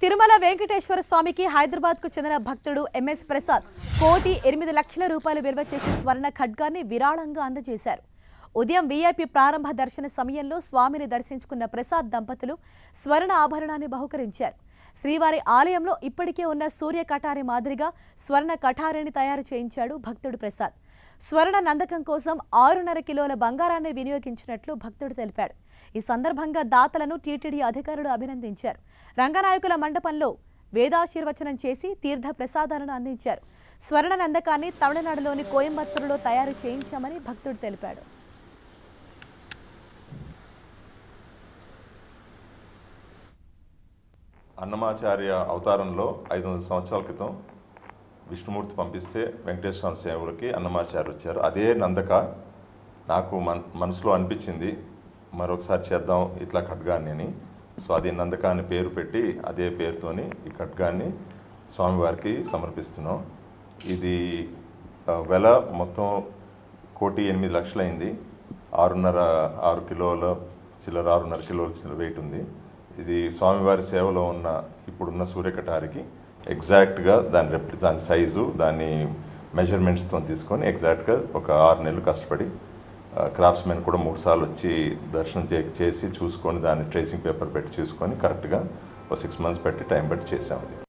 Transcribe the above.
తిరుమల వెంకటేశ్వర స్వామికి హైదరాబాద్ కు చెందిన భక్తుడు ఎంఎస్ ప్రసాద్ 1,08,00,000 రూపాయలు విలువ చేసే స్వర్ణ ఖడ్గాన్ని విరాళంగా అందజేశారు. ఉదయం వీఐపీ ప్రారంభ దర్శన సమయంలో స్వామిని దర్శించుకున్న ప్రసాద్ దంపతులు స్వర్ణ ఆభరణాన్ని బహుకరించారు. శ్రీవారి ఆలయంలో ఇప్పటికే ఉన్న సూర్య కటారి మాదిరిగా స్వర్ణ కటారిని తయారు చేయించాడు భక్తుడు ప్రసాద్. స్వర్ణ నందకం కోసం 6.5 కిలోల బంగారాన్ని వినియోగించినట్లు భక్తుడు తెలిపాడు. ఈ సందర్భంగా దాతలను టీటీడీ అధికారులు అభినందించారు. రంగనాయకుల మండపంలో వేదాశీర్వచనం చేసి తీర్థ ప్రసాదాలను అందించారు. స్వర్ణ నందకాన్ని తమిళనాడులోని కోయంబత్తూరులో తయారు చేయించామని భక్తుడు తెలిపాడు. అన్నమాచార్య అవతారంలో 500 సంవత్సరాల క్రితం విష్ణుమూర్తి పంపిస్తే వెంకటేశ్వర సేవలకి అన్నమాచార్య వచ్చారు. అదే నందక నాకు మనసులో అనిపించింది, మరొకసారి చేద్దాం ఇట్లా ఖడ్గాన్ని అని. సో అది నందక అని పేరు పెట్టి అదే పేరుతోని ఈ ఖడ్గాన్ని స్వామివారికి సమర్పిస్తున్నాం. ఇది వెల మొత్తం 1,08,00,000 అయింది. 6 కిలోల చిల్లర 6.5 కిలోల చిల్లర వెయిట్ ఉంది. ఇది స్వామివారి సేవలో ఉన్న ఇప్పుడున్న సూర్యకటారికి ఎగ్జాక్ట్గా దాని సైజు దాని మెజర్మెంట్స్తో తీసుకొని ఎగ్జాక్ట్గా ఒక 6 నెలలు కష్టపడి క్రాఫ్ట్స్మెన్ కూడా 3 సార్లు వచ్చి దర్శనం చేసి చూసుకొని దాన్ని ట్రేసింగ్ పేపర్ పెట్టి చూసుకొని కరెక్ట్గా ఒక 6 మంత్స్ పెట్టి టైం పెట్టి చేసాము.